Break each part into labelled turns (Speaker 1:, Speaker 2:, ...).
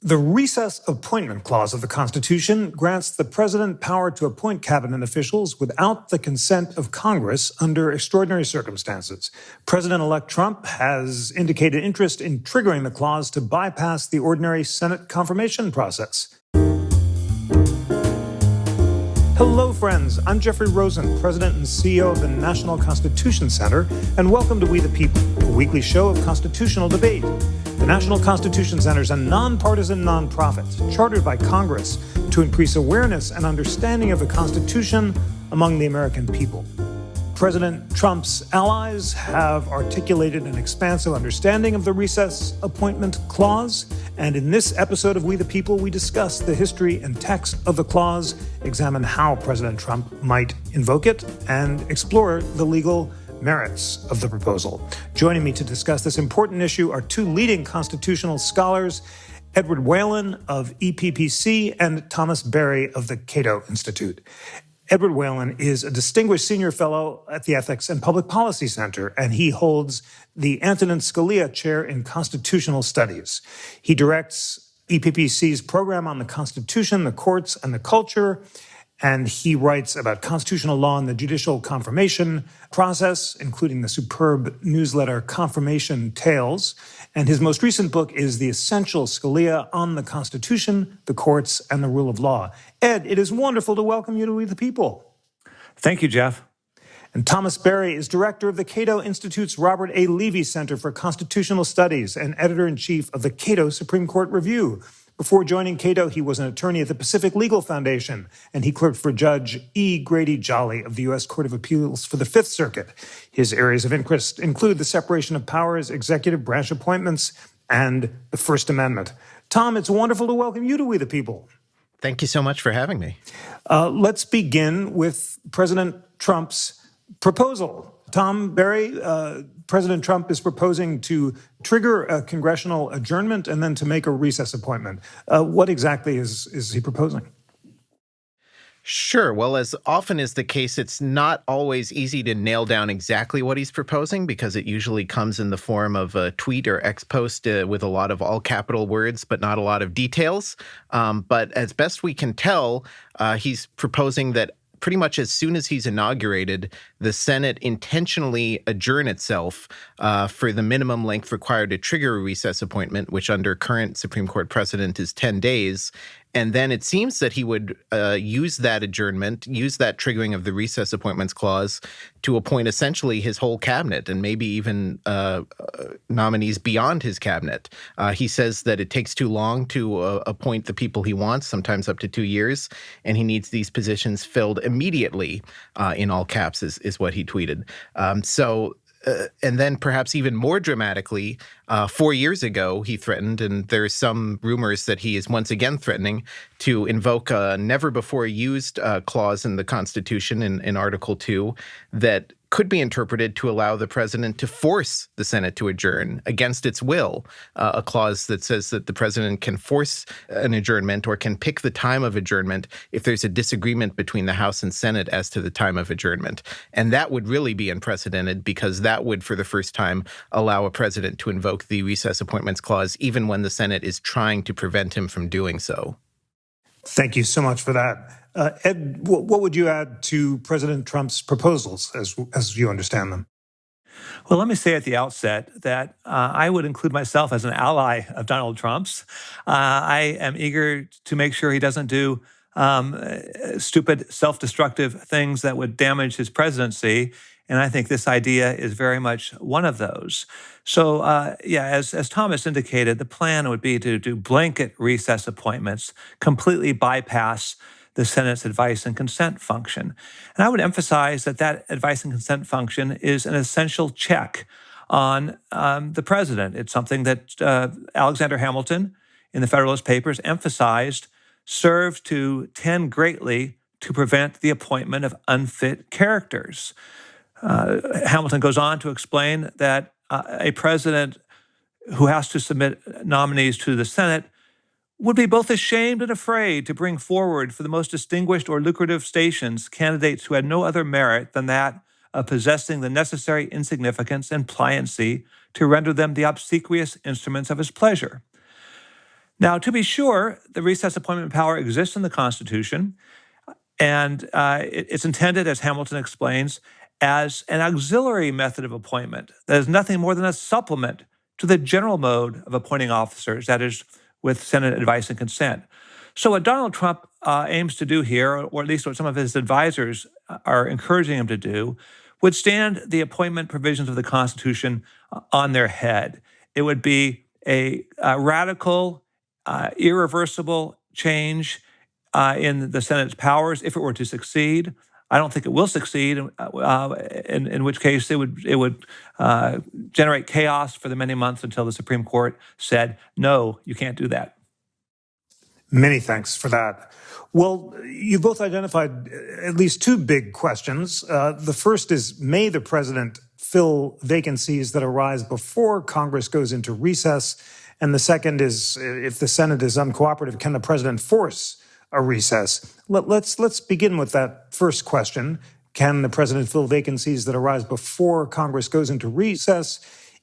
Speaker 1: The recess appointment clause of the Constitution grants the president power to appoint cabinet officials without the consent of Congress under extraordinary circumstances. President-elect Trump has indicated interest in triggering the clause to bypass the ordinary Senate confirmation process. Hello, friends. I'm Jeffrey Rosen, President and CEO of the National Constitution Center, and welcome to We the People, a weekly show of constitutional debate. The National Constitution Center is a nonpartisan nonprofit chartered by Congress to increase awareness and understanding of the Constitution among the American people. President Trump's allies have articulated an expansive understanding of the recess appointment clause, and in this episode of We the People, we discuss the history and text of the clause, examine how President Trump might invoke it, and explore the legal merits of the proposal. Joining me to discuss this important issue are two leading constitutional scholars, Edward Whelan of EPPC and Thomas Berry of the Cato Institute. Edward Whelan is a distinguished senior fellow at the Ethics and Public Policy Center, and he holds the Antonin Scalia Chair in Constitutional Studies. He directs EPPC's program on the Constitution, the courts, and the culture, and he writes about constitutional law and the judicial confirmation process, including the superb newsletter Confirmation Tales. And his most recent book is The Essential Scalia on the Constitution, the Courts, and the Rule of Law. Ed, it is wonderful to welcome you to We the People.
Speaker 2: Thank you, Jeff.
Speaker 1: And Thomas Berry is director of the Cato Institute's Robert A. Levy Center for Constitutional Studies and editor-in-chief of the Cato Supreme Court Review. Before joining Cato, he was an attorney at the Pacific Legal Foundation, and he clerked for Judge E. Grady Jolly of the U.S. Court of Appeals for the Fifth Circuit. His areas of interest include the separation of powers, executive branch appointments, and the First Amendment. Tom, it's wonderful to welcome you to We the People.
Speaker 3: Thank you so much for having me.
Speaker 1: Let's begin with President Trump's proposal. Tom Berry, President Trump is proposing to trigger a congressional adjournment and then to make a recess appointment. What exactly is he proposing?
Speaker 3: Sure. Well, as often is the case, it's not always easy to nail down exactly what he's proposing because it usually comes in the form of a tweet or X post with a lot of all capital words, but not a lot of details. But as best we can tell, he's proposing that pretty much as soon as he's inaugurated, the Senate intentionally adjourn itself for the minimum length required to trigger a recess appointment, which under current Supreme Court precedent is 10 days. And then it seems that he would use that adjournment, use that triggering of the recess appointments clause to appoint essentially his whole cabinet and maybe even nominees beyond his cabinet. He says that it takes too long to appoint the people he wants, sometimes up to 2 years, and he needs these positions filled immediately, in all caps is what he tweeted. And then perhaps even more dramatically, 4 years ago, he threatened, and there's some rumors that he is once again threatening to invoke a never-before-used clause in the Constitution in Article 2 that could be interpreted to allow the president to force the Senate to adjourn against its will, a clause that says that the president can force an adjournment or can pick the time of adjournment if there's a disagreement between the House and Senate as to the time of adjournment. And that would really be unprecedented because that would, for the first time, allow a president to invoke the recess appointments clause even when the Senate is trying to prevent him from doing so.
Speaker 1: Thank you so much for that. Ed, what would you add to President Trump's proposals as you understand them?
Speaker 2: Well, let me say at the outset that I would include myself as an ally of Donald Trump's. I am eager to make sure he doesn't do stupid, self-destructive things that would damage his presidency. And I think this idea is very much one of those. So, as Thomas indicated, the plan would be to do blanket recess appointments, completely bypass the Senate's advice and consent function. And I would emphasize that advice and consent function is an essential check on the president. It's something that Alexander Hamilton in the Federalist Papers emphasized served to tend greatly to prevent the appointment of unfit characters. Hamilton goes on to explain that a president who has to submit nominees to the Senate would be both ashamed and afraid to bring forward for the most distinguished or lucrative stations candidates who had no other merit than that of possessing the necessary insignificance and pliancy to render them the obsequious instruments of his pleasure. Now, to be sure, the recess appointment power exists in the Constitution, and it's intended, as Hamilton explains, as an auxiliary method of appointment that is nothing more than a supplement to the general mode of appointing officers, that is, with Senate advice and consent. So, what Donald Trump aims to do here, or at least what some of his advisors are encouraging him to do, would stand the appointment provisions of the Constitution on their head. It would be a radical, irreversible change in the Senate's powers if it were to succeed. I don't think it will succeed, in which case it would generate chaos for the many months until the Supreme Court said, no, you can't do that.
Speaker 1: Many thanks for that. Well, you both identified at least two big questions. The first is, may the president fill vacancies that arise before Congress goes into recess? And the second is, if the Senate is uncooperative, can the president force a recess? Let's begin with that first question. Can the president fill vacancies that arise before Congress goes into recess?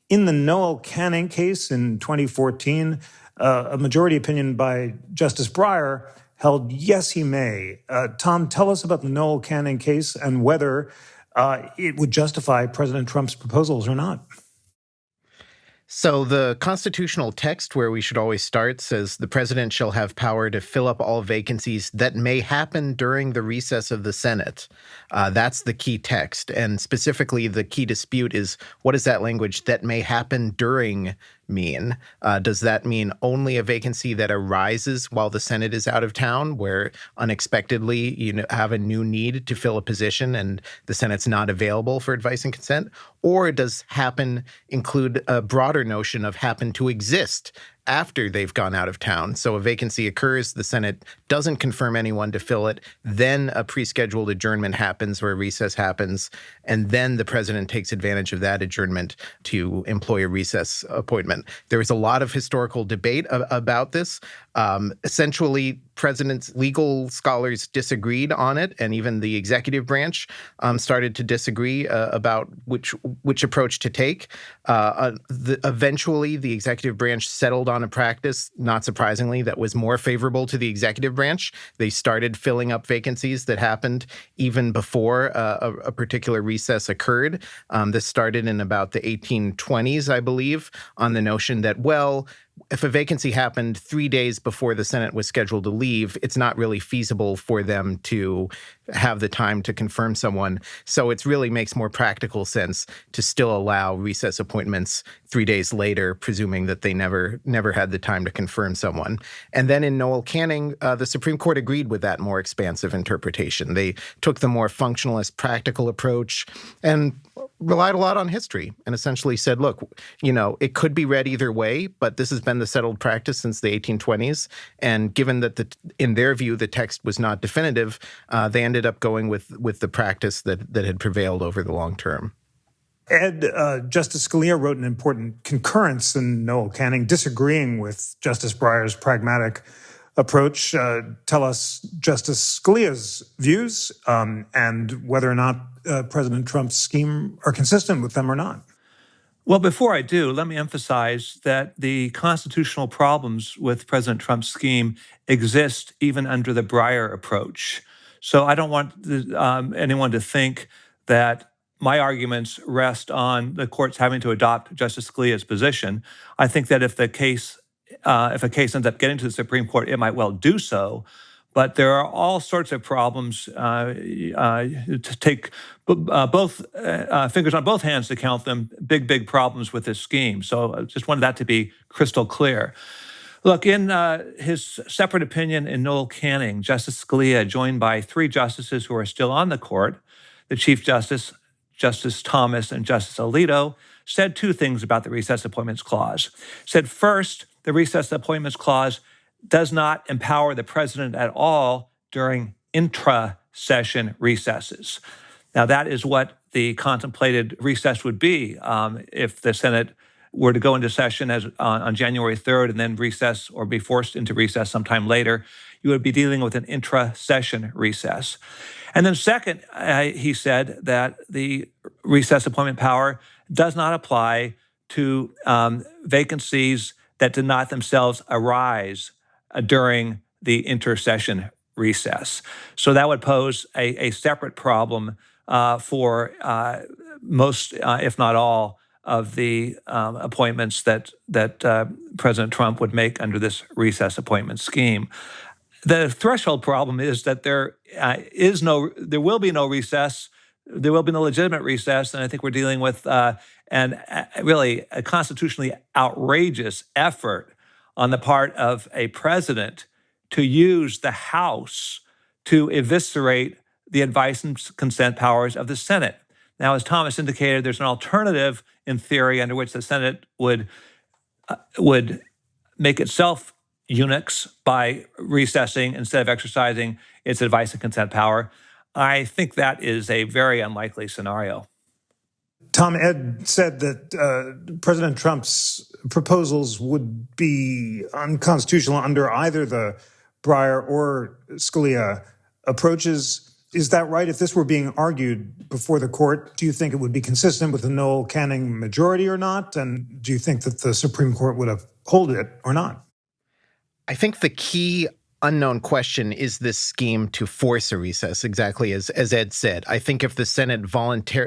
Speaker 1: In the Noel Canning case in 2014, a majority opinion by Justice Breyer held yes, he may. Tom, tell us about the Noel Canning case and whether it would justify President Trump's proposals or not.
Speaker 3: So the constitutional text, where we should always start, says the president shall have power to fill up all vacancies that may happen during the recess of the Senate. That's the key text. And specifically, the key dispute is, what does that language "that may happen during" mean? Does that mean only a vacancy that arises while the Senate is out of town, where unexpectedly you have a new need to fill a position and the Senate's not available for advice and consent? Or does happen include a broader notion of happen to exist after they've gone out of town? So a vacancy occurs, the Senate doesn't confirm anyone to fill it, then a pre-scheduled adjournment happens or a recess happens, and then the president takes advantage of that adjournment to employ a recess appointment. There was a lot of historical debate about this. Essentially, president's legal scholars disagreed on it, and even the executive branch started to disagree about which approach to take. Eventually, the executive branch settled on a practice, not surprisingly, that was more favorable to the executive branch. They started filling up vacancies that happened even before a particular recess occurred. This started in about the 1820s, I believe, on the notion that, well, if a vacancy happened 3 days before the Senate was scheduled to leave, it's not really feasible for them to have the time to confirm someone. So it really makes more practical sense to still allow recess appointments 3 days later, presuming that they never had the time to confirm someone. And then in Noel Canning, the Supreme Court agreed with that more expansive interpretation. They took the more functionalist, practical approach and relied a lot on history and essentially said, look, it could be read either way, but this has been the settled practice since the 1820s. And given that, in their view, the text was not definitive, they ended up going with the practice that had prevailed over the long term.
Speaker 1: Ed, Justice Scalia wrote an important concurrence in Noel Canning, disagreeing with Justice Breyer's pragmatic approach. Tell us Justice Scalia's views and whether or not President Trump's scheme are consistent with them or not.
Speaker 2: Well, before I do, let me emphasize that the constitutional problems with President Trump's scheme exist even under the Breyer approach. So I don't want anyone to think that my arguments rest on the courts having to adopt Justice Scalia's position. I think that if a case ends up getting to the Supreme Court, it might well do so. But there are all sorts of problems to take both fingers on both hands to count them, big problems with this scheme. So I just wanted that to be crystal clear. Look, in his separate opinion in Noel Canning, Justice Scalia, joined by three justices who are still on the court, the Chief Justice, Justice Thomas, and Justice Alito, said two things about the Recess Appointments Clause. Said first, the Recess Appointments Clause does not empower the president at all during intra-session recesses. Now, that is what the contemplated recess would be if the Senate were to go into session on January 3rd and then recess or be forced into recess sometime later. You would be dealing with an intra-session recess. And then second, he said that the recess appointment power does not apply to vacancies that did not themselves arise during the intersession recess. So that would pose a separate problem for most, if not all, of the appointments that President Trump would make under this recess appointment scheme. The threshold problem is that there will be no recess. There will be no legitimate recess, and I think we're dealing with really a constitutionally outrageous effort on the part of a president to use the House to eviscerate the advice and consent powers of the Senate. Now, as Thomas indicated, there's an alternative in theory under which the Senate would make itself eunuchs by recessing instead of exercising its advice and consent power. I think that is a very unlikely scenario.
Speaker 1: Tom, Ed said that President Trump's proposals would be unconstitutional under either the Breyer or Scalia approaches. Is that right? If this were being argued before the court, do you think it would be consistent with the Noel Canning majority or not? And do you think that the Supreme Court would uphold it or not?
Speaker 3: I think the key unknown question is this scheme to force a recess, exactly as Ed said. I think if the Senate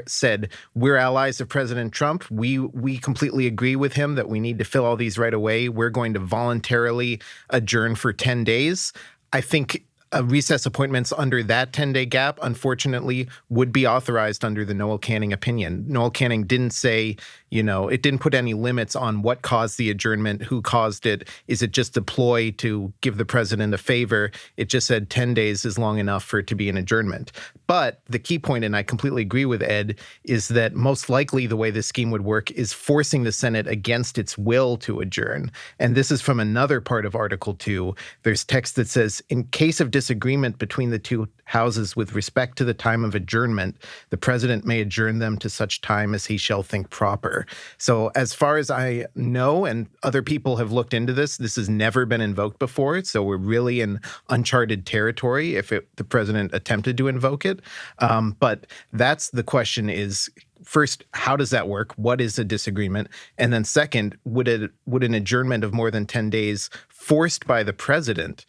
Speaker 3: said, we're allies of President Trump, we completely agree with him that we need to fill all these right away, we're going to voluntarily adjourn for 10 days, I think recess appointments under that 10-day gap, unfortunately, would be authorized under the Noel Canning opinion. Noel Canning didn't say, it didn't put any limits on what caused the adjournment, who caused it. Is it just a ploy to give the president a favor? It just said 10 days is long enough for it to be an adjournment. But the key point, and I completely agree with Ed, is that most likely the way this scheme would work is forcing the Senate against its will to adjourn. And this is from another part of Article 2. There's text that says, in case of disagreement between the two houses with respect to the time of adjournment, the president may adjourn them to such time as he shall think proper. So as far as I know, and other people have looked into this, this has never been invoked before. So we're really in uncharted territory if the president attempted to invoke it. But that's the question is, first, how does that work? What is a disagreement? And then second, would an adjournment of more than 10 days forced by the president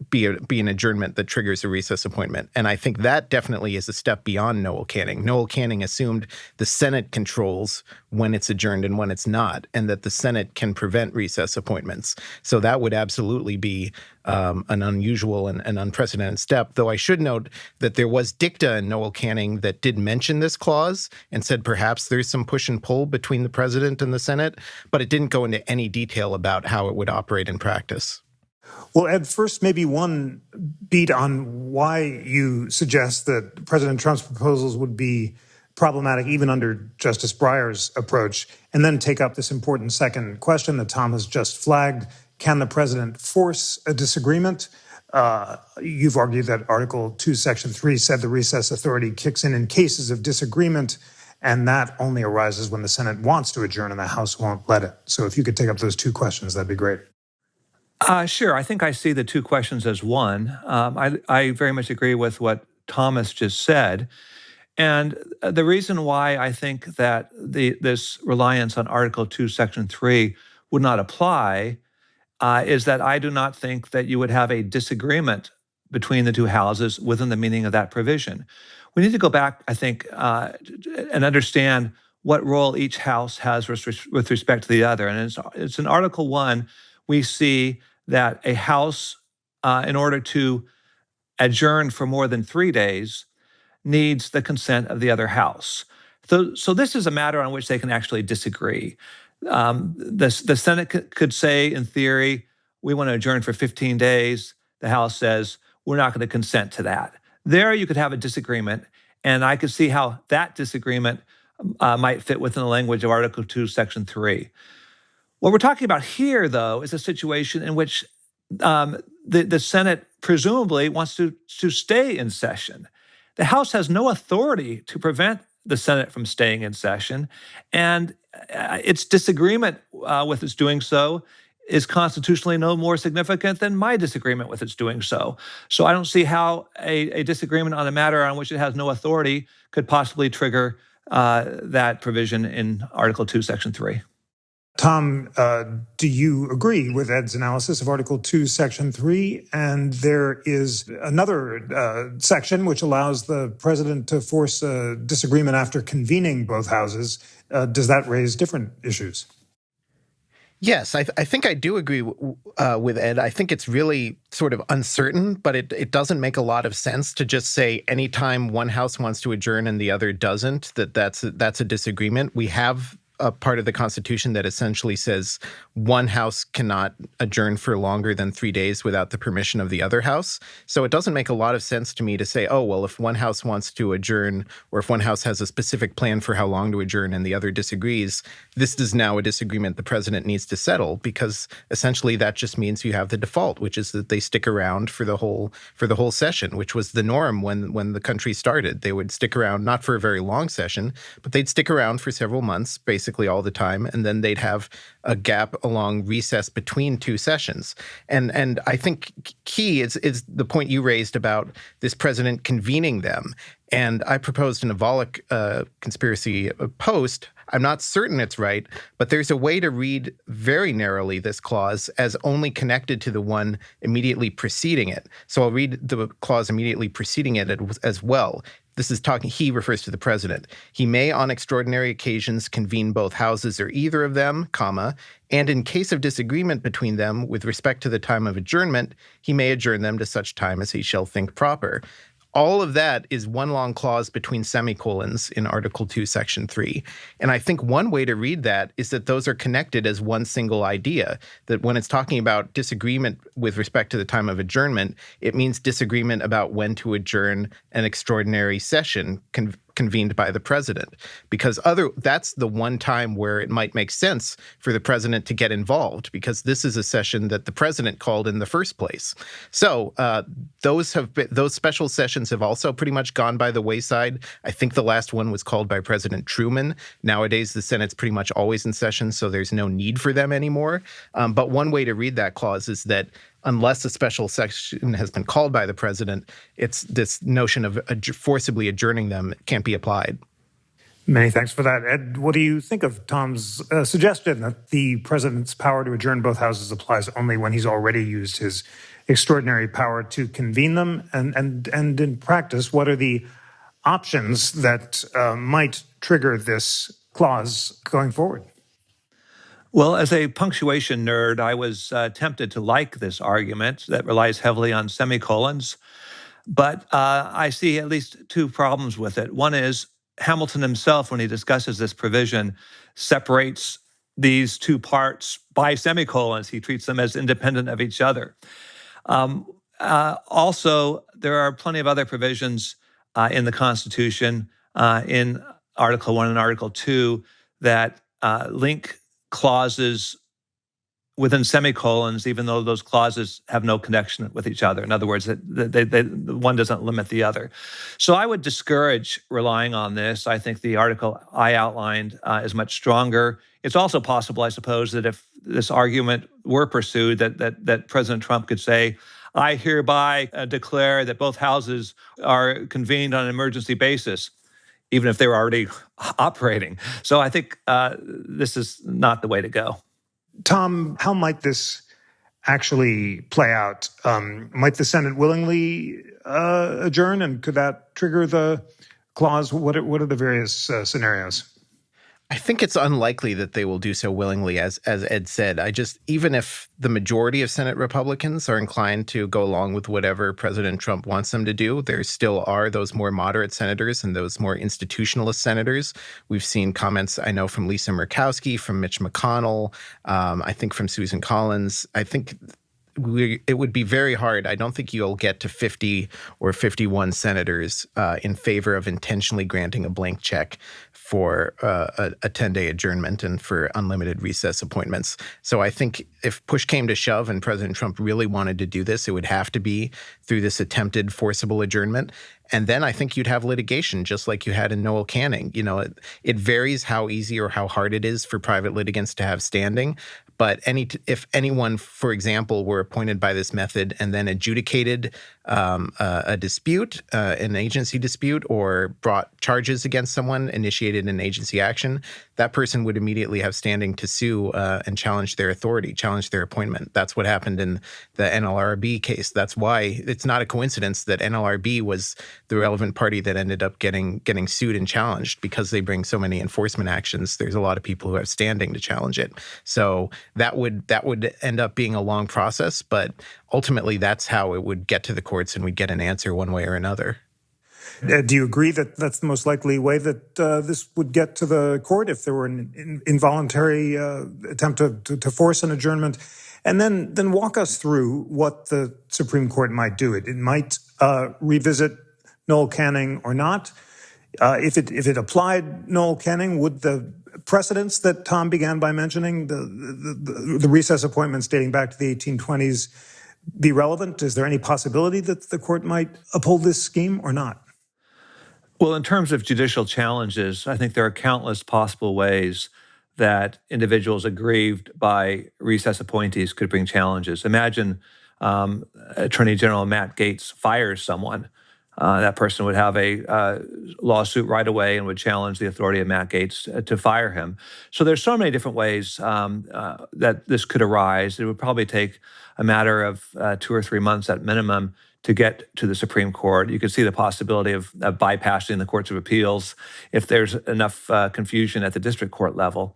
Speaker 3: be an adjournment that triggers a recess appointment? And I think that definitely is a step beyond Noel Canning. Noel Canning assumed the Senate controls when it's adjourned and when it's not, and that the Senate can prevent recess appointments. So that would absolutely be an unusual and unprecedented step, though I should note that there was dicta in Noel Canning that did mention this clause and said perhaps there's some push and pull between the president and the Senate, but it didn't go into any detail about how it would operate in practice.
Speaker 1: Well, Ed, first, maybe one beat on why you suggest that President Trump's proposals would be problematic even under Justice Breyer's approach, and then take up this important second question that Tom has just flagged. Can the president force a disagreement? You've argued that Article 2, Section 3 said the recess authority kicks in cases of disagreement, and that only arises when the Senate wants to adjourn and the House won't let it. So if you could take up those two questions, that'd be great.
Speaker 2: Sure. I think I see the two questions as one. I very much agree with what Thomas just said. And the reason why I think that this reliance on Article 2, Section 3 would not apply is that I do not think that you would have a disagreement between the two houses within the meaning of that provision. We need to go back, I think, and understand what role each house has with respect to the other. And it's in Article 1, we see that a house, in order to adjourn for more than 3 days, needs the consent of the other house. So this is a matter on which they can actually disagree. The Senate could say, in theory, we want to adjourn for 15 days. The House says, we're not going to consent to that. There you could have a disagreement, and I could see how that disagreement might fit within the language of Article 2, Section 3. What we're talking about here, though, is a situation in which the Senate presumably wants to stay in session. The House has no authority to prevent the Senate from staying in session, and its disagreement with its doing so is constitutionally no more significant than my disagreement with its doing so. So I don't see how a disagreement on a matter on which it has no authority could possibly trigger that provision in Article 2, Section 3.
Speaker 1: Tom, do you agree with Ed's analysis of Article 2, Section 3? And there is another section which allows the president to force a disagreement after convening both houses. Does that raise different issues?
Speaker 3: Yes, I think I do agree with Ed. I think it's really sort of uncertain, but it doesn't make a lot of sense to just say anytime one house wants to adjourn and the other doesn't, that's a disagreement. We have a part of the Constitution that essentially says one house cannot adjourn for longer than 3 days without the permission of the other house. So it doesn't make a lot of sense to me to say, oh, well, if one house wants to adjourn, or if one house has a specific plan for how long to adjourn and the other disagrees, this is now a disagreement the president needs to settle, because essentially that just means you have the default, which is that they stick around for the whole session, which was the norm when the country started. They would stick around not for a very long session, but they'd stick around for several months, basically all the time, and then they'd have a gap along recess between two sessions. And I think key is the point you raised about this president convening them. And I proposed in a Volokh conspiracy post. I'm not certain it's right, but there's a way to read very narrowly this clause as only connected to the one immediately preceding it. So I'll read the clause immediately preceding it as well. This is talking, he refers to the president. He may on extraordinary occasions convene both houses or either of them, comma, and in case of disagreement between them with respect to the time of adjournment, he may adjourn them to such time as he shall think proper. All of that is one long clause between semicolons in Article 2, Section 3. And I think one way to read that is that those are connected as one single idea, that when it's talking about disagreement with respect to the time of adjournment, it means disagreement about when to adjourn an extraordinary session convened by the president, because that's the one time where it might make sense for the president to get involved, because this is a session that the president called in the first place. So those special sessions have also pretty much gone by the wayside. I think the last one was called by President Truman. Nowadays, the Senate's pretty much always in session, so there's no need for them anymore. But one way to read that clause is that unless a special session has been called by the president, it's this notion of forcibly adjourning them can't be applied.
Speaker 1: Many thanks for that. Ed, what do you think of Tom's suggestion that the president's power to adjourn both houses applies only when he's already used his extraordinary power to convene them? And in practice, what are the options that might trigger this clause going forward?
Speaker 2: Well, as a punctuation nerd, I was tempted to like this argument that relies heavily on semicolons, but I see at least two problems with it. One is Hamilton himself, when he discusses this provision, separates these two parts by semicolons. He treats them as independent of each other. Also, there are plenty of other provisions in the Constitution, in Article 1 and Article 2, that link clauses within semicolons, even though those clauses have no connection with each other. In other words, one doesn't limit the other. So I would discourage relying on this. I think the article I outlined is much stronger. It's also possible, I suppose, that if this argument were pursued, that President Trump could say, I hereby declare that both houses are convened on an emergency basis, even if they were already operating. So I think this is not the way to go.
Speaker 1: Tom, how might this actually play out? Might the Senate willingly adjourn, and could that trigger the clause? What are the various scenarios?
Speaker 3: I think it's unlikely that they will do so willingly, as Ed said. Even if the majority of Senate Republicans are inclined to go along with whatever President Trump wants them to do, there still are those more moderate senators and those more institutionalist senators. We've seen comments, I know, from Lisa Murkowski, from Mitch McConnell, I think from Susan Collins. I think it would be very hard. I don't think you'll get to 50 or 51 senators in favor of intentionally granting a blank check for a 10-day adjournment and for unlimited recess appointments. So I think if push came to shove and President Trump really wanted to do this, it would have to be through this attempted forcible adjournment. And then I think you'd have litigation, just like you had in Noel Canning. You know, it varies how easy or how hard it is for private litigants to have standing. But if anyone, for example, were appointed by this method and then adjudicated a dispute, an agency dispute, or brought charges against someone, initiated an agency action, that person would immediately have standing to sue and challenge their authority, challenge their appointment. That's what happened in the NLRB case. That's why it's not a coincidence that NLRB was the relevant party that ended up getting sued and challenged, because they bring so many enforcement actions. There's a lot of people who have standing to challenge it. So that would end up being a long process, but ultimately that's how it would get to the courts and we'd get an answer one way or another.
Speaker 1: Do you agree that that's the most likely way that this would get to the court, if there were an involuntary attempt to force an adjournment? And then walk us through what the Supreme Court might do. It might revisit Noel Canning or not. If it applied Noel Canning, would the precedents that Tom began by mentioning, the recess appointments dating back to the 1820s, be relevant? Is there any possibility that the court might uphold this scheme or not?
Speaker 2: Well, in terms of judicial challenges, I think there are countless possible ways that individuals aggrieved by recess appointees could bring challenges. Imagine Attorney General Matt Gaetz fires someone. That person would have a lawsuit right away and would challenge the authority of Matt Gaetz to fire him. So there's so many different ways that this could arise. It would probably take a matter of 2 or 3 months at minimum to get to the Supreme Court. You could see the possibility of bypassing the courts of appeals if there's enough confusion at the district court level.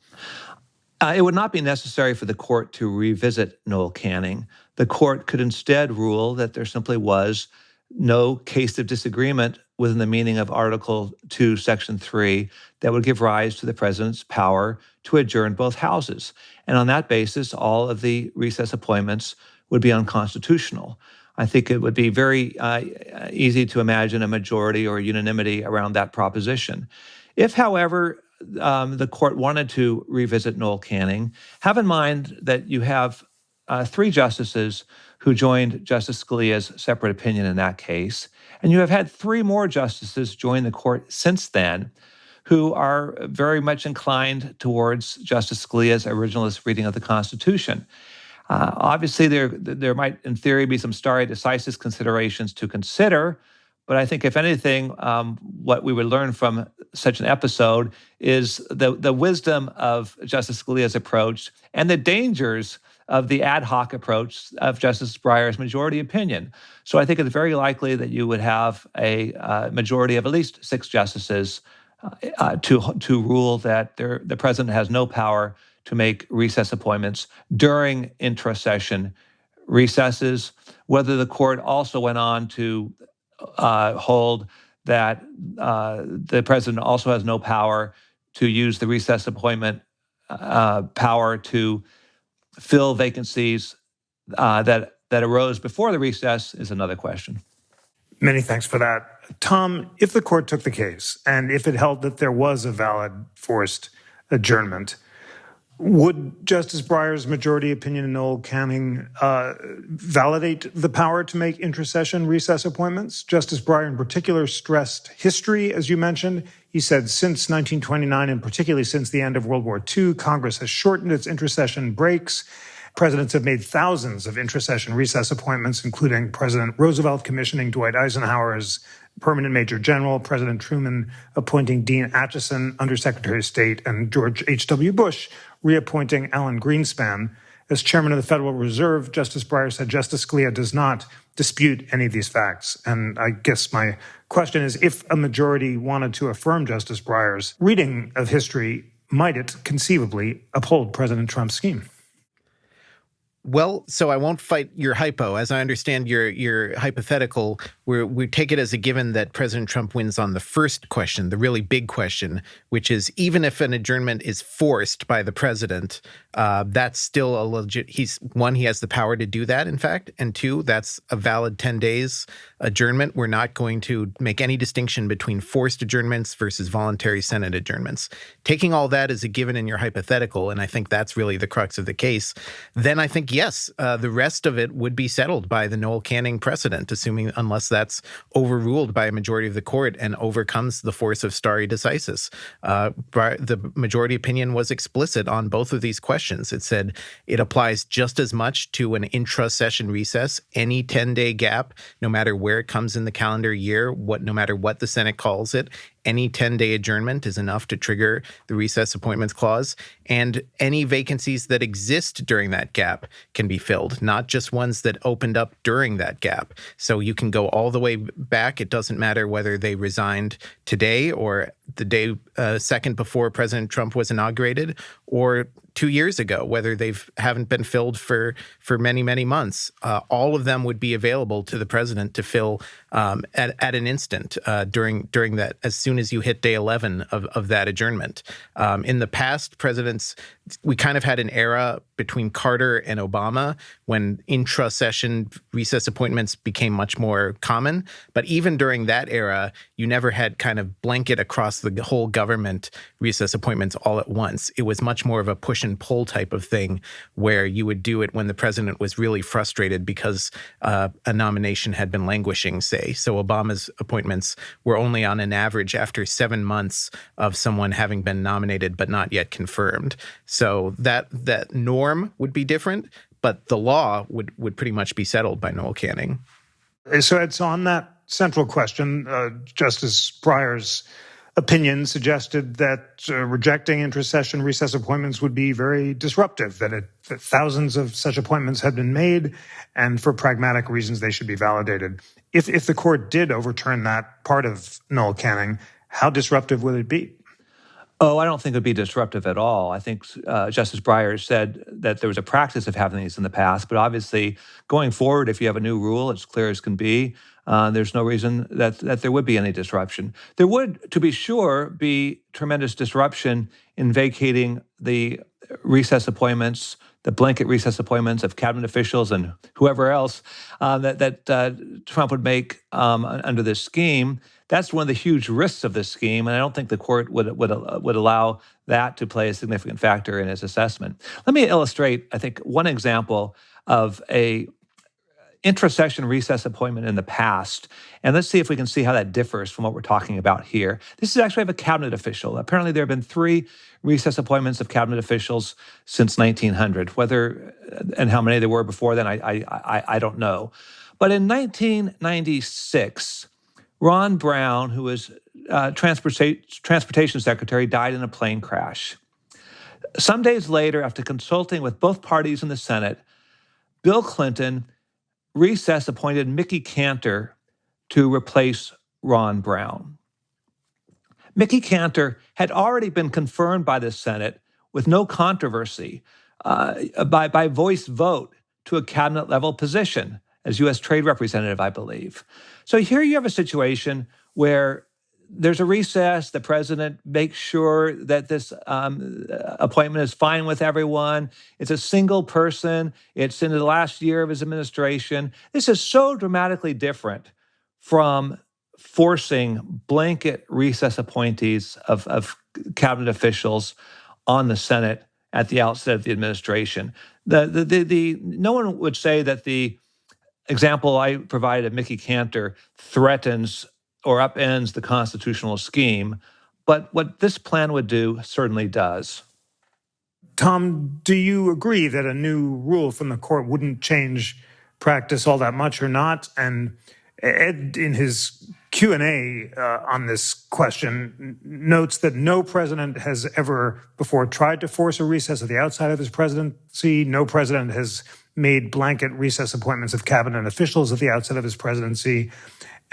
Speaker 2: It would not be necessary for the court to revisit Noel Canning. The court could instead rule that there simply was no case of disagreement within the meaning of Article 2, Section 3, that would give rise to the president's power to adjourn both houses. And on that basis, all of the recess appointments would be unconstitutional. I think it would be very easy to imagine a majority or unanimity around that proposition. If, however, the court wanted to revisit Noel Canning, have in mind that you have 3 justices who joined Justice Scalia's separate opinion in that case, and you have had 3 more justices join the court since then who are very much inclined towards Justice Scalia's originalist reading of the Constitution. Obviously, there might, in theory, be some stare decisis considerations to consider, but I think, if anything, what we would learn from such an episode is the wisdom of Justice Scalia's approach and the dangers of the ad hoc approach of Justice Breyer's majority opinion. So I think it's very likely that you would have a majority of at least 6 justices to rule that the president has no power to make recess appointments during intra-session recesses. Whether the court also went on to hold that the president also has no power to use the recess appointment power to fill vacancies that arose before the recess is another question.
Speaker 1: Many thanks for that. Tom, if the court took the case and if it held that there was a valid forced adjournment, would Justice Breyer's majority opinion in Noel Canning validate the power to make intra-session recess appointments? Justice Breyer in particular stressed history, as you mentioned. He said since 1929, and particularly since the end of World War II, Congress has shortened its intra-session breaks. Presidents have made thousands of intra-session recess appointments, including President Roosevelt commissioning Dwight Eisenhower as permanent Major General, President Truman appointing Dean Acheson, Undersecretary of State, and George H.W. Bush reappointing Alan Greenspan as Chairman of the Federal Reserve. Justice Breyer said Justice Scalia does not dispute any of these facts. And I guess my question is, if a majority wanted to affirm Justice Breyer's reading of history, might it conceivably uphold President Trump's scheme?
Speaker 3: Well, so I won't fight your hypo. As I understand your hypothetical, we take it as a given that President Trump wins on the first question, the really big question, which is even if an adjournment is forced by the president, that's still a legit. He has the power to do that, in fact, and 2, that's a valid 10 days adjournment. We're not going to make any distinction between forced adjournments versus voluntary Senate adjournments. Taking all that as a given in your hypothetical, and I think that's really the crux of the case, then I think think, yes, the rest of it would be settled by the Noel Canning precedent, unless that's overruled by a majority of the court and overcomes the force of stare decisis. The majority opinion was explicit on both of these questions. It said it applies just as much to an intra-session recess, any 10-day gap, no matter where it comes in the calendar year, no matter what the Senate calls it. Any 10-day adjournment is enough to trigger the recess appointments clause, and any vacancies that exist during that gap can be filled, not just ones that opened up during that gap. So you can go all the way back. It doesn't matter whether they resigned today or the day second before President Trump was inaugurated, or 2 years ago, whether they haven't been filled for many, many months. All of them would be available to the president to fill at an instant during that, as soon as you hit day 11 of that adjournment. In the past, we kind of had an era between Carter and Obama when intra-session recess appointments became much more common. But even during that era, you never had kind of blanket across the whole government recess appointments all at once. It was much more of a push and pull type of thing where you would do it when the president was really frustrated because a nomination had been languishing, say. So Obama's appointments were only on an average after 7 months of someone having been nominated but not yet confirmed. So that norm would be different, but the law would pretty much be settled by Noel Canning.
Speaker 1: So it's on that central question, Justice Breyer's opinion suggested that rejecting intra-session recess appointments would be very disruptive, that thousands of such appointments had been made, and for pragmatic reasons they should be validated. If the court did overturn that part of Noel Canning, how disruptive would it be?
Speaker 2: Oh, I don't think it would be disruptive at all. I think Justice Breyer said that there was a practice of having these in the past, but obviously going forward, if you have a new rule, it's clear as can be, there's no reason that there would be any disruption. There would, to be sure, be tremendous disruption in vacating the recess appointments, the blanket recess appointments of cabinet officials and whoever else that Trump would make under this scheme. That's one of the huge risks of this scheme, and I don't think the court would allow that to play a significant factor in its assessment. Let me illustrate, I think, one example of a intra-session recess appointment in the past, and let's see if we can see how that differs from what we're talking about here. This is actually of a cabinet official. Apparently, there have been 3 recess appointments of cabinet officials since 1900. Whether and how many there were before then, I don't know. But in 1996, Ron Brown, who was transportation secretary, died in a plane crash. Some days later, after consulting with both parties in the Senate, Bill Clinton recess appointed Mickey Cantor to replace Ron Brown. Mickey Cantor had already been confirmed by the Senate with no controversy by voice vote to a cabinet-level position as U.S. Trade Representative, I believe. So here you have a situation where there's a recess. The president makes sure that this appointment is fine with everyone. It's a single person. It's in the last year of his administration. This is so dramatically different from forcing blanket recess appointees of cabinet officials on the Senate at the outset of the administration. No one would say that the example I provided of Mickey Cantor threatens or upends the constitutional scheme, but what this plan would do certainly does.
Speaker 1: Tom, do you agree that a new rule from the court wouldn't change practice all that much or not? And Ed, in his Q&A on this question, notes that no president has ever before tried to force a recess at the outside of his presidency. No president has made blanket recess appointments of cabinet officials at the outset of his presidency.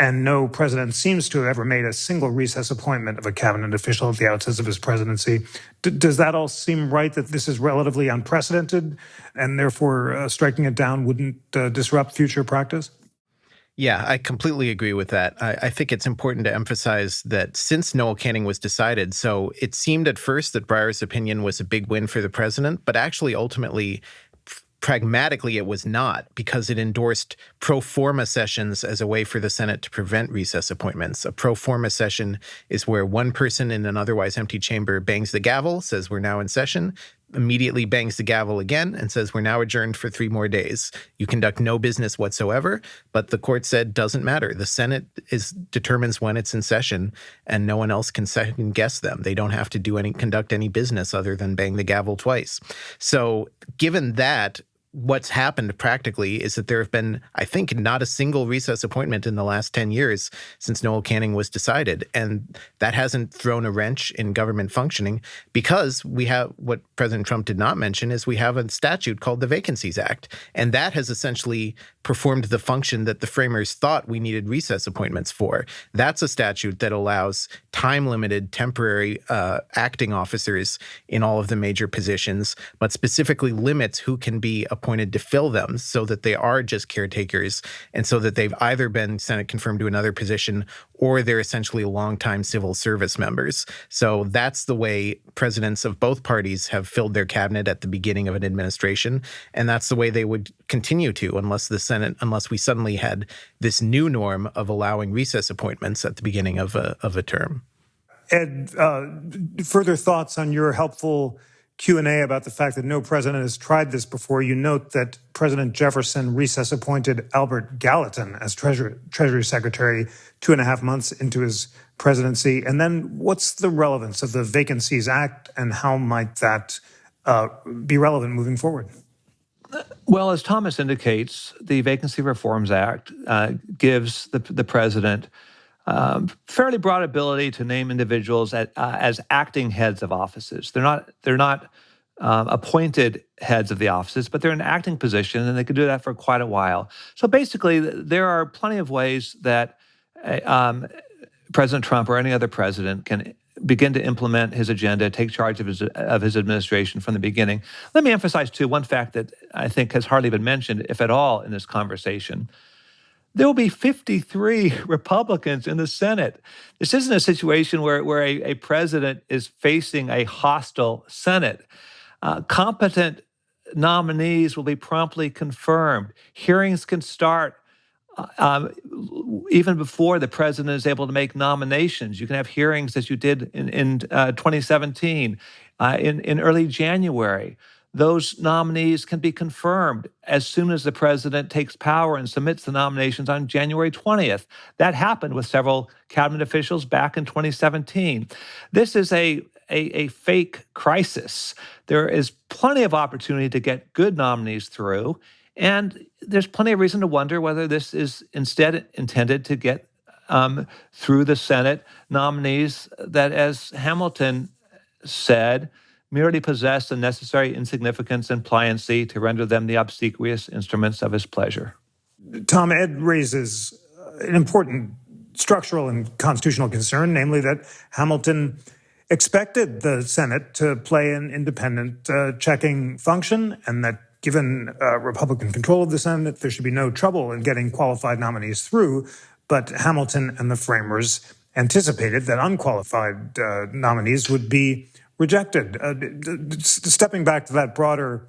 Speaker 1: And no president seems to have ever made a single recess appointment of a cabinet official at the outset of his presidency. Does that all seem right, that this is relatively unprecedented and therefore striking it down wouldn't disrupt future practice?
Speaker 3: Yeah, I completely agree with that. I think it's important to emphasize that since Noel Canning was decided, so it seemed at first that Breyer's opinion was a big win for the president, but actually ultimately pragmatically, it was not, because it endorsed pro forma sessions as a way for the Senate to prevent recess appointments. A pro forma session is where one person in an otherwise empty chamber bangs the gavel, says we're now in session. immediately bangs the gavel again and says, we're now adjourned for 3 more days. You conduct no business whatsoever. But the court said, doesn't matter. The Senate determines when it's in session, and no one else can second guess them. They don't have to conduct any business other than bang the gavel twice. So given that, what's happened practically is that there have been, I think, not a single recess appointment in the last 10 years since Noel Canning was decided. And that hasn't thrown a wrench in government functioning, because we have, what President Trump did not mention is we have a statute called the Vacancies Act. And that has essentially performed the function that the framers thought we needed recess appointments for. That's a statute that allows time-limited temporary acting officers in all of the major positions, but specifically limits who can be appointed to fill them, so that they are just caretakers, and so that they've either been Senate confirmed to another position or they're essentially longtime civil service members. So that's the way presidents of both parties have filled their cabinet at the beginning of an administration, and that's the way they would continue to, unless we suddenly had this new norm of allowing recess appointments at the beginning of a term.
Speaker 1: Ed, further thoughts on your helpful Q&A about the fact that no president has tried this before. You note that President Jefferson recess appointed Albert Gallatin as Treasury Secretary 2.5 months into his presidency. And then what's the relevance of the Vacancies Act, and how might that be relevant moving forward?
Speaker 2: Well, as Thomas indicates, the Vacancy Reforms Act gives the president fairly broad ability to name individuals as acting heads of offices. They're not appointed heads of the offices, but they're in an acting position, and they could do that for quite a while. So basically, there are plenty of ways that President Trump or any other president can begin to implement his agenda, take charge of his administration from the beginning. Let me emphasize, too, one fact that I think has hardly been mentioned, if at all, in this conversation. There will be 53 Republicans in the Senate. This isn't a situation where a president is facing a hostile Senate. Competent nominees will be promptly confirmed. Hearings can start even before the president is able to make nominations. You can have hearings, as you did in 2017, in early January. Those nominees can be confirmed as soon as the president takes power and submits the nominations on January 20th. That happened with several cabinet officials back in 2017. This is a fake crisis. There is plenty of opportunity to get good nominees through, and there's plenty of reason to wonder whether this is instead intended to get through the Senate nominees that, as Hamilton said, merely possess the necessary insignificance and pliancy to render them the obsequious instruments of his pleasure.
Speaker 1: Tom, Ed raises an important structural and constitutional concern, namely that Hamilton expected the Senate to play an independent checking function, and that given Republican control of the Senate, there should be no trouble in getting qualified nominees through. But Hamilton and the framers anticipated that unqualified nominees would be rejected. Stepping back to that broader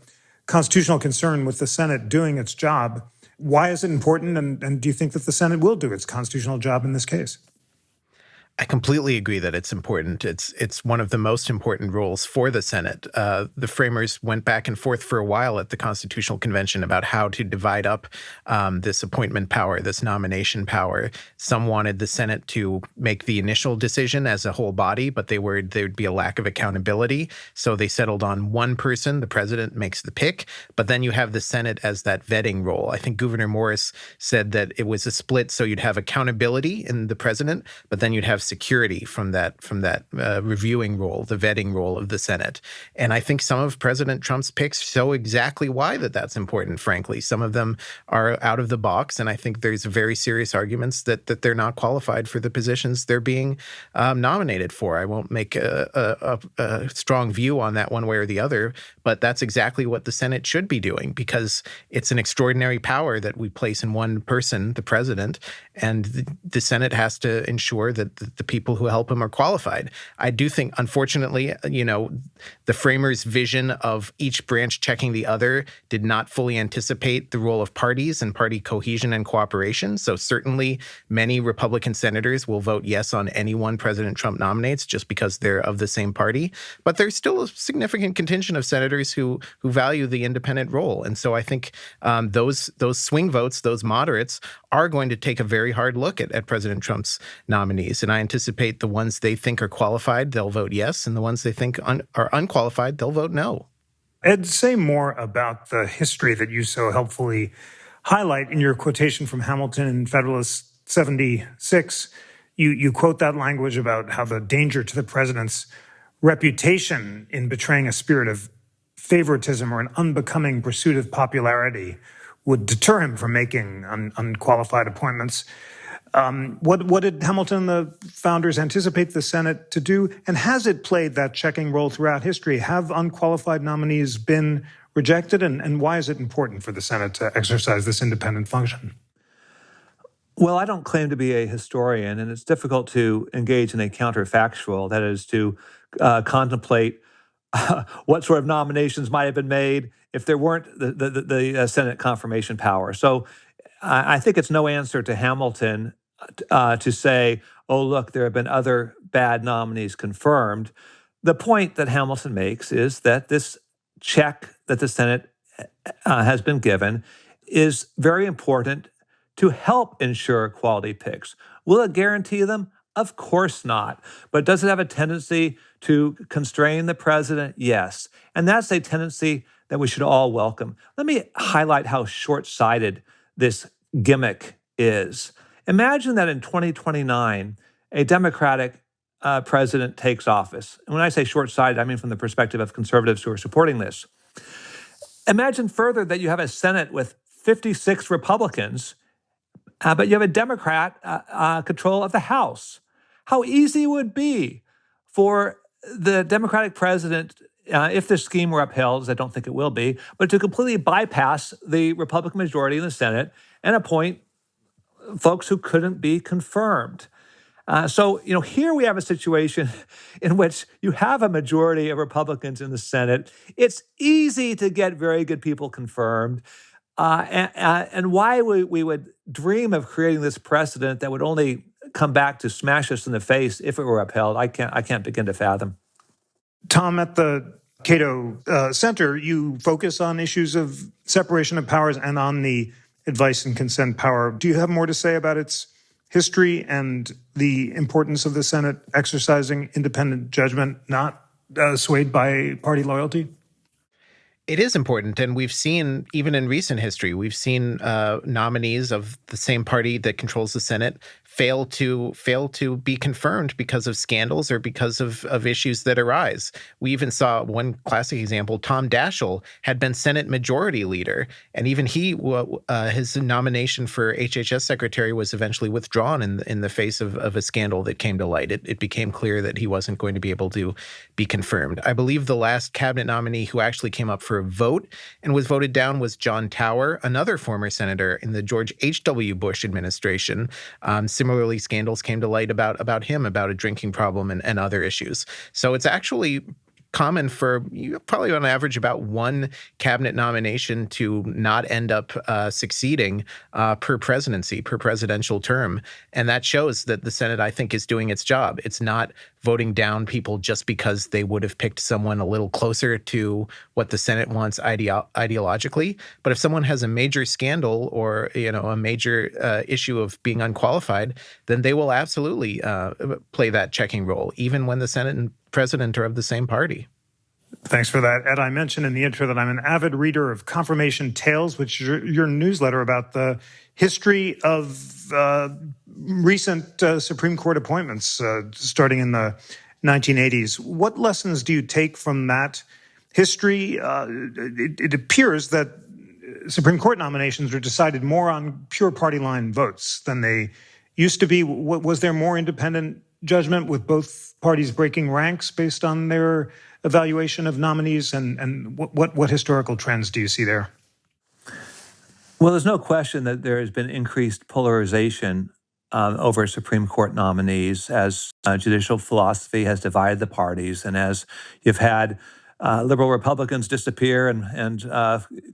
Speaker 1: constitutional concern with the Senate doing its job, why is it important, and do you think that the Senate will do its constitutional job in this case?
Speaker 3: I completely agree that it's important. It's one of the most important roles for the Senate. The framers went back and forth for a while at the Constitutional Convention about how to divide up this appointment power, this nomination power. Some wanted the Senate to make the initial decision as a whole body, but they worried there would be a lack of accountability. So they settled on one person. The president makes the pick, but then you have the Senate as that vetting role. I think Gouverneur Morris said that it was a split, so you'd have accountability in the president, but then you'd have security from that reviewing role, the vetting role of the Senate. And I think some of President Trump's picks show exactly why that's important, frankly. Some of them are out of the box, and I think there's very serious arguments that they're not qualified for the positions they're being nominated for. I won't make a strong view on that one way or the other, but that's exactly what the Senate should be doing, because it's an extraordinary power that we place in one person, the president, and the Senate has to ensure that the people who help him are qualified. I do think, unfortunately, the framers' vision of each branch checking the other did not fully anticipate the role of parties and party cohesion and cooperation. So certainly many Republican senators will vote yes on anyone President Trump nominates just because they're of the same party. But there's still a significant contingent of senators who value the independent role. And so I think those swing votes, those moderates, are going to take a very hard look at President Trump's nominees. And I anticipate the ones they think are qualified, they'll vote yes, and the ones they think are unqualified, they'll vote no.
Speaker 1: Ed, say more about the history that you so helpfully highlight in your quotation from Hamilton in Federalist 76. You quote that language about how the danger to the president's reputation in betraying a spirit of favoritism or an unbecoming pursuit of popularity would deter him from making unqualified appointments. What did Hamilton and the founders anticipate the Senate to do? And has it played that checking role throughout history? Have unqualified nominees been rejected? And why is it important for the Senate to exercise this independent function?
Speaker 2: Well, I don't claim to be a historian, and it's difficult to engage in a counterfactual, that is to contemplate what sort of nominations might have been made if there weren't the Senate confirmation power. So I think it's no answer to Hamilton to say, oh, look, there have been other bad nominees confirmed. The point that Hamilton makes is that this check that the Senate has been given is very important to help ensure quality picks. Will it guarantee them? Of course not. But does it have a tendency to constrain the president? Yes. And that's a tendency that we should all welcome. Let me highlight how short-sighted this gimmick is. Imagine that in 2029, a Democratic president takes office. And when I say short-sighted, I mean from the perspective of conservatives who are supporting this. Imagine further that you have a Senate with 56 Republicans, but you have a Democrat control of the House. How easy it would be for the Democratic president, if this scheme were upheld, as I don't think it will be, but to completely bypass the Republican majority in the Senate and appoint folks who couldn't be confirmed. So here we have a situation in which you have a majority of Republicans in the Senate. It's easy to get very good people confirmed. And why we would dream of creating this precedent that would only come back to smash us in the face if it were upheld, I can't begin to fathom.
Speaker 1: Tom, at the Cato Center, you focus on issues of separation of powers and on the advice and consent power. Do you have more to say about its history and the importance of the Senate exercising independent judgment, not swayed by party loyalty?
Speaker 3: It is important, and we've seen, even in recent history, we've seen nominees of the same party that controls the Senate fail to be confirmed because of scandals or because of issues that arise. We even saw one classic example. Tom Daschle had been Senate Majority Leader, and even his nomination for HHS Secretary was eventually withdrawn in the face of a scandal that came to light. It became clear that he wasn't going to be able to be confirmed. I believe the last cabinet nominee who actually came up for a vote and was voted down was John Tower, another former senator in the George H.W. Bush administration. Similarly, scandals came to light about him, about a drinking problem and other issues. So it's actually common for probably on average about one cabinet nomination to not end up succeeding per presidential term. And that shows that the Senate, I think, is doing its job. It's not voting down people just because they would have picked someone a little closer to what the Senate wants ideologically. But if someone has a major scandal or a major issue of being unqualified, then they will absolutely play that checking role, even when the Senate and president are of the same party.
Speaker 1: Thanks for that, Ed. I mentioned in the intro that I'm an avid reader of Confirmation Tales, which is your newsletter about the history of recent Supreme Court appointments starting in the 1980s. What lessons do you take from that history? It appears that Supreme Court nominations are decided more on pure party line votes than they used to be. Was there more independent judgment with both parties breaking ranks based on their evaluation of nominees? And what historical trends do you see there?
Speaker 2: Well, there's no question that there has been increased polarization over Supreme Court nominees as judicial philosophy has divided the parties, and as you've had liberal Republicans disappear and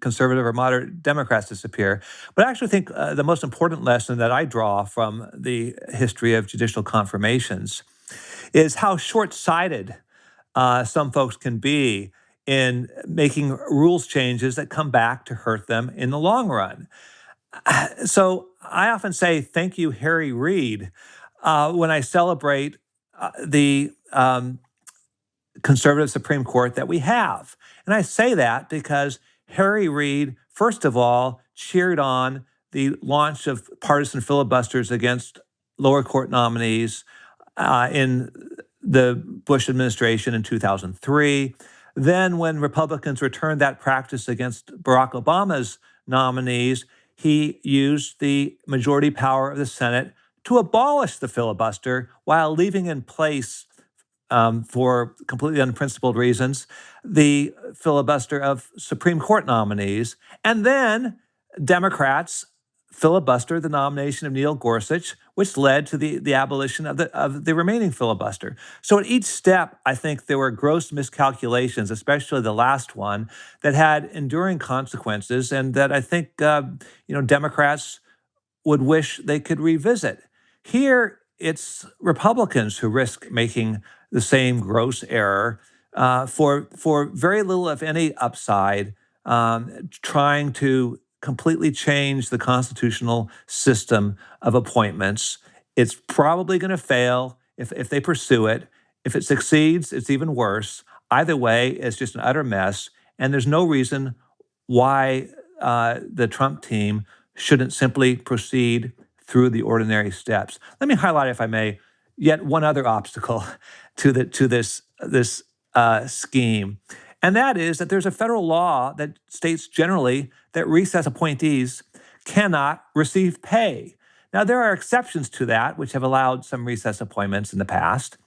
Speaker 2: conservative or moderate Democrats disappear. But I actually think the most important lesson that I draw from the history of judicial confirmations is how short-sighted some folks can be in making rules changes that come back to hurt them in the long run. So I often say, thank you, Harry Reid, when I celebrate the conservative Supreme Court that we have. And I say that because Harry Reid, first of all, cheered on the launch of partisan filibusters against lower court nominees in the Bush administration in 2003. Then, when Republicans returned that practice against Barack Obama's nominees, he used the majority power of the Senate to abolish the filibuster while leaving in place, for completely unprincipled reasons, the filibuster of Supreme Court nominees. And then Democrats filibustered the nomination of Neil Gorsuch, which led to the abolition of the remaining filibuster. So at each step, I think there were gross miscalculations, especially the last one, that had enduring consequences, and that I think Democrats would wish they could revisit. Here, it's Republicans who risk making the same gross error for very little, if any, upside, trying to completely change the constitutional system of appointments. It's probably going to fail if they pursue it. If it succeeds, it's even worse. Either way, it's just an utter mess, and there's no reason why the Trump team shouldn't simply proceed through the ordinary steps. Let me highlight, if I may, yet one other obstacle to this scheme, and that is that there's a federal law that states generally that recess appointees cannot receive pay. Now, there are exceptions to that, which have allowed some recess appointments in the past,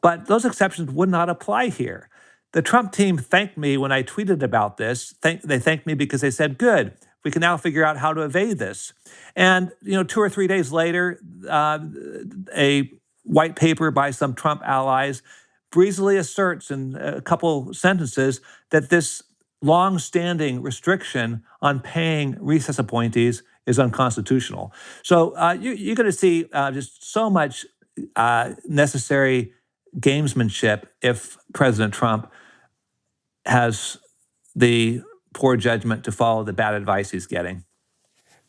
Speaker 2: but those exceptions would not apply here. The Trump team thanked me when I tweeted about this. They thanked me because they said, good, we can now figure out how to evade this. And 2 or 3 days later, a white paper by some Trump allies breezily asserts in a couple sentences that this long-standing restriction on paying recess appointees is unconstitutional. So you're going to see just so much necessary gamesmanship if President Trump has the poor judgment to follow the bad advice he's getting.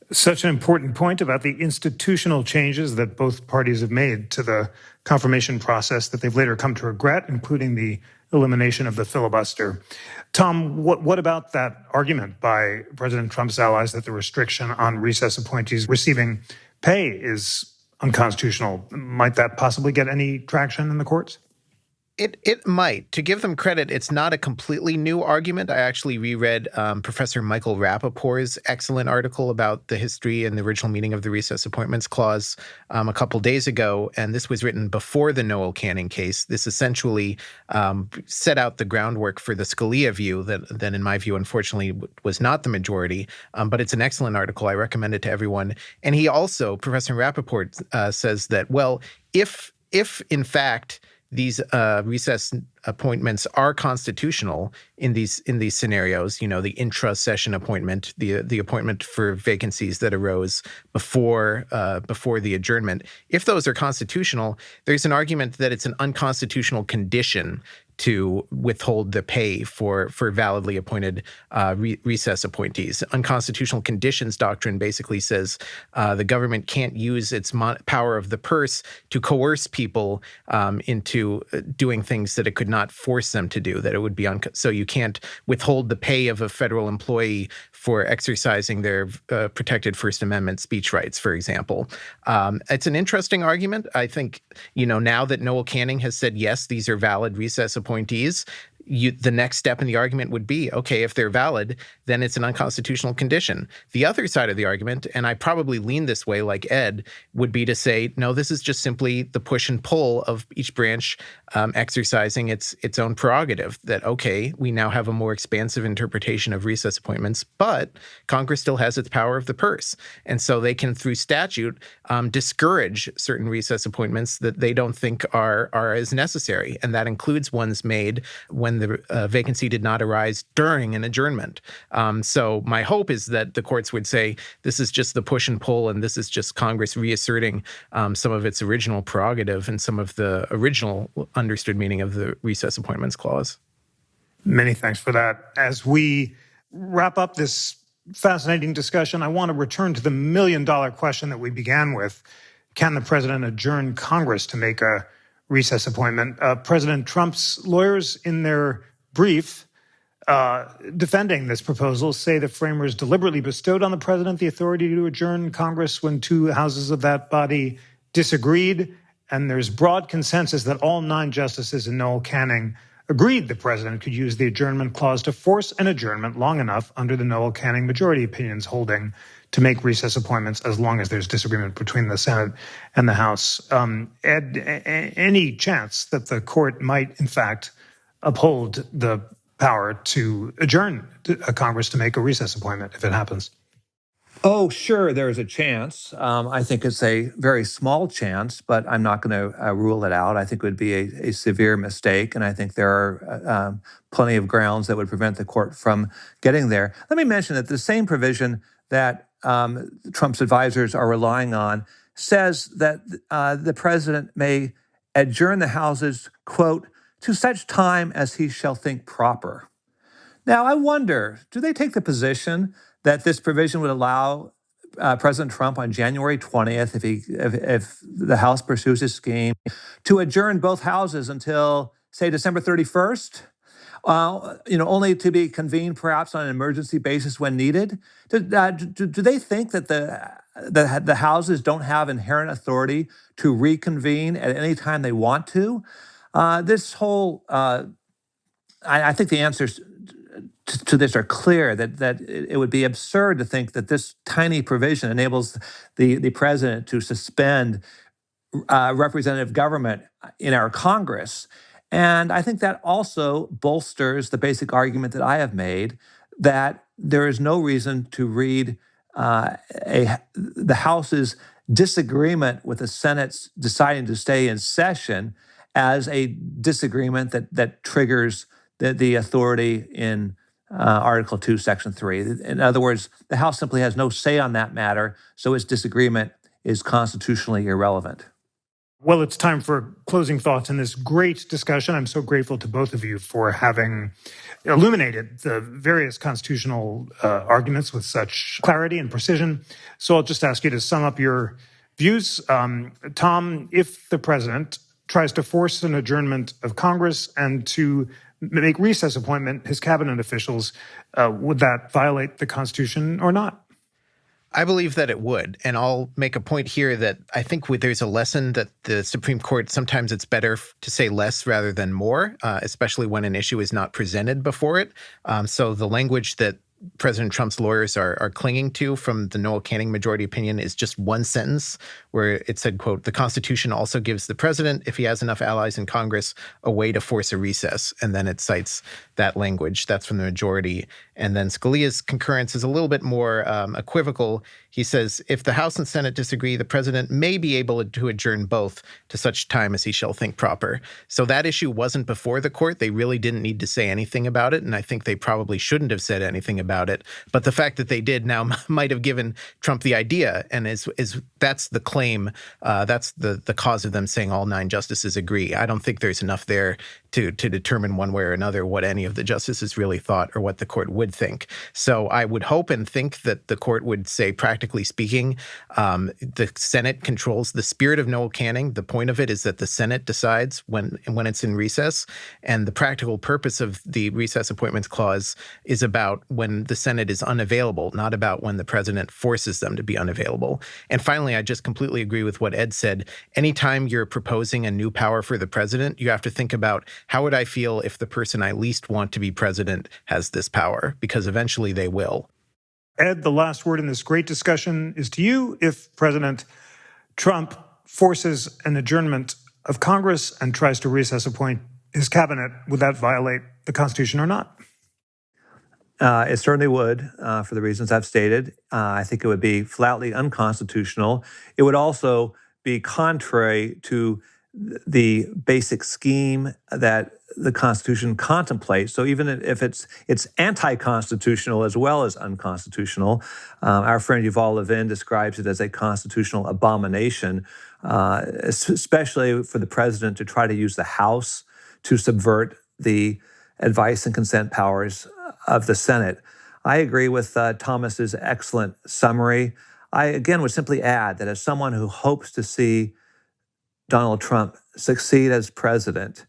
Speaker 1: Such an important point about the institutional changes that both parties have made to the confirmation process that they've later come to regret, including the elimination of the filibuster. Tom, what about that argument by President Trump's allies that the restriction on recess appointees receiving pay is unconstitutional? Might that possibly get any traction in the courts?
Speaker 3: It might. To give them credit, it's not a completely new argument. I actually reread Professor Michael Rappaport's excellent article about the history and the original meaning of the recess appointments clause a couple days ago, and this was written before the Noel Canning case. This essentially set out the groundwork for the Scalia view that in my view, unfortunately, was not the majority, but it's an excellent article. I recommend it to everyone. And he also, Professor Rappaport, says that, well, if in fact these recess appointments are constitutional in these scenarios, the intra-session appointment, the appointment for vacancies that arose before the adjournment. If those are constitutional, there's an argument that it's an unconstitutional condition to withhold the pay for validly appointed recess appointees. Unconstitutional conditions doctrine basically says the government can't use its power of the purse to coerce people into doing things that it could not force them to do, that it would be so you can't withhold the pay of a federal employee for exercising their protected First Amendment speech rights, for example. It's an interesting argument. I think, now that Noel Canning has said, yes, these are valid recess appointees, the next step in the argument would be, okay, if they're valid, then it's an unconstitutional condition. The other side of the argument, and I probably lean this way like Ed, would be to say, no, this is just simply the push and pull of each branch exercising its own prerogative, that, okay, we now have a more expansive interpretation of recess appointments, but Congress still has its power of the purse. And so they can, through statute, discourage certain recess appointments that they don't think are as necessary. And that includes ones made when the vacancy did not arise during an adjournment. So my hope is that the courts would say this is just the push and pull, and this is just Congress reasserting some of its original prerogative and some of the original understood meaning of the recess appointments clause.
Speaker 1: Many thanks for that. As we wrap up this fascinating discussion, I want to return to the million-dollar question that we began with. Can the president adjourn Congress to make a recess appointment? President Trump's lawyers, in their brief defending this proposal, say the framers deliberately bestowed on the president the authority to adjourn Congress when two houses of that body disagreed. And there's broad consensus that all 9 justices in Noel Canning agreed the president could use the adjournment clause to force an adjournment long enough under the Noel Canning majority opinions holding to make recess appointments as long as there's disagreement between the Senate and the House. Ed, any chance that the court might, in fact, uphold the power to adjourn a Congress to make a recess appointment if it happens?
Speaker 2: Oh, sure, there's a chance. I think it's a very small chance, but I'm not going to rule it out. I think it would be a severe mistake, and I think there are plenty of grounds that would prevent the court from getting there. Let me mention that the same provision that Trump's advisors are relying on says that the president may adjourn the houses, quote, to such time as he shall think proper. Now, I wonder, do they take the position that this provision would allow President Trump on January 20th, if the House pursues his scheme, to adjourn both houses until, say, December 31st? Only to be convened perhaps on an emergency basis when needed? Do they think that the houses don't have inherent authority to reconvene at any time they want to? I think the answers to this are clear, that it would be absurd to think that this tiny provision enables the president to suspend representative government in our Congress. And I think that also bolsters the basic argument that I have made, that there is no reason to read the House's disagreement with the Senate's deciding to stay in session as a disagreement that triggers the authority in Article 2, Section 3. In other words, the House simply has no say on that matter, so its disagreement is constitutionally irrelevant.
Speaker 1: Well, it's time for closing thoughts in this great discussion. I'm so grateful to both of you for having illuminated the various constitutional arguments with such clarity and precision. So I'll just ask you to sum up your views. Tom, if the president tries to force an adjournment of Congress and to make recess appointment his cabinet officials, would that violate the Constitution or not?
Speaker 3: I believe that it would. And I'll make a point here that I think there's a lesson that the Supreme Court, sometimes it's better to say less rather than more, especially when an issue is not presented before it. So the language that President Trump's lawyers are clinging to from the Noel Canning majority opinion is just one sentence where it said, quote, the Constitution also gives the president, if he has enough allies in Congress, a way to force a recess. And then it cites that language. That's from the majority. And then Scalia's concurrence is a little bit more equivocal. He says, if the House and Senate disagree, the president may be able to adjourn both to such time as he shall think proper. So that issue wasn't before the court. They really didn't need to say anything about it. And I think they probably shouldn't have said anything about it. But the fact that they did now might have given Trump the idea. And that's the claim. That's the cause of them saying all 9 justices agree. I don't think there's enough there to determine one way or another what any of the justices really thought or what the court would think. So I would hope and think that the court would say practically practically speaking. The Senate controls the spirit of Noel Canning. The point of it is that the Senate decides when it's in recess, and the practical purpose of the recess appointments clause is about when the Senate is unavailable, not about when the president forces them to be unavailable. And finally, I just completely agree with what Ed said. Anytime you're proposing a new power for the president, you have to think about, how would I feel if the person I least want to be president has this power? Because eventually they will.
Speaker 1: Ed, the last word in this great discussion is to you. If President Trump forces an adjournment of Congress and tries to recess appoint his cabinet, would that violate the Constitution or not?
Speaker 2: It certainly would, for the reasons I've stated. I think it would be flatly unconstitutional. It would also be contrary to the basic scheme that the Constitution contemplates. So even if it's anti-constitutional as well as unconstitutional, our friend Yuval Levin describes it as a constitutional abomination, especially for the president to try to use the House to subvert the advice and consent powers of the Senate. I agree with Thomas's excellent summary. I, again, would simply add that as someone who hopes to see Donald Trump succeed as president,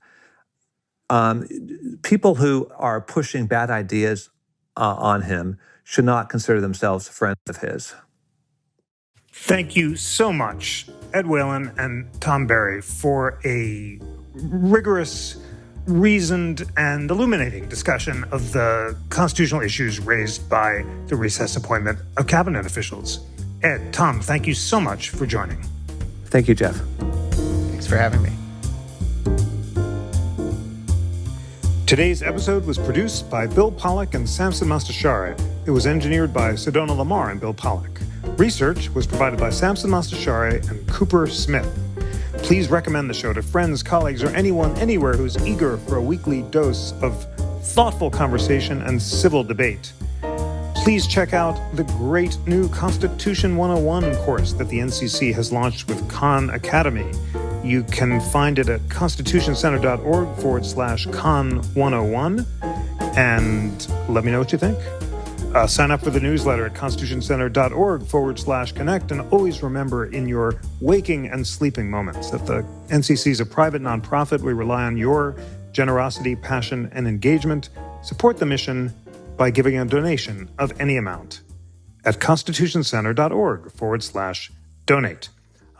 Speaker 2: people who are pushing bad ideas on him should not consider themselves friends of his.
Speaker 1: Thank you so much, Ed Whelan and Tom Berry, for a rigorous, reasoned, and illuminating discussion of the constitutional issues raised by the recess appointment of cabinet officials. Ed, Tom, thank you so much for joining.
Speaker 2: Thank you, Jeff.
Speaker 3: Thanks for having me.
Speaker 1: Today's episode was produced by Bill Pollack and Samson Mastashare. It was engineered by Sedona Lamar and Bill Pollack. Research was provided by Samson Mastashare and Cooper Smith. Please recommend the show to friends, colleagues, or anyone anywhere who's eager for a weekly dose of thoughtful conversation and civil debate. Please check out the great new Constitution 101 course that the NCC has launched with Khan Academy. You can find it at constitutioncenter.org/Con101. And let me know what you think. Sign up for the newsletter at constitutioncenter.org/connect. And always remember in your waking and sleeping moments that the NCC is a private nonprofit. We rely on your generosity, passion, and engagement. Support the mission by giving a donation of any amount at constitutioncenter.org/donate.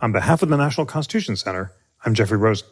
Speaker 1: On behalf of the National Constitution Center, I'm Jeffrey Rosen.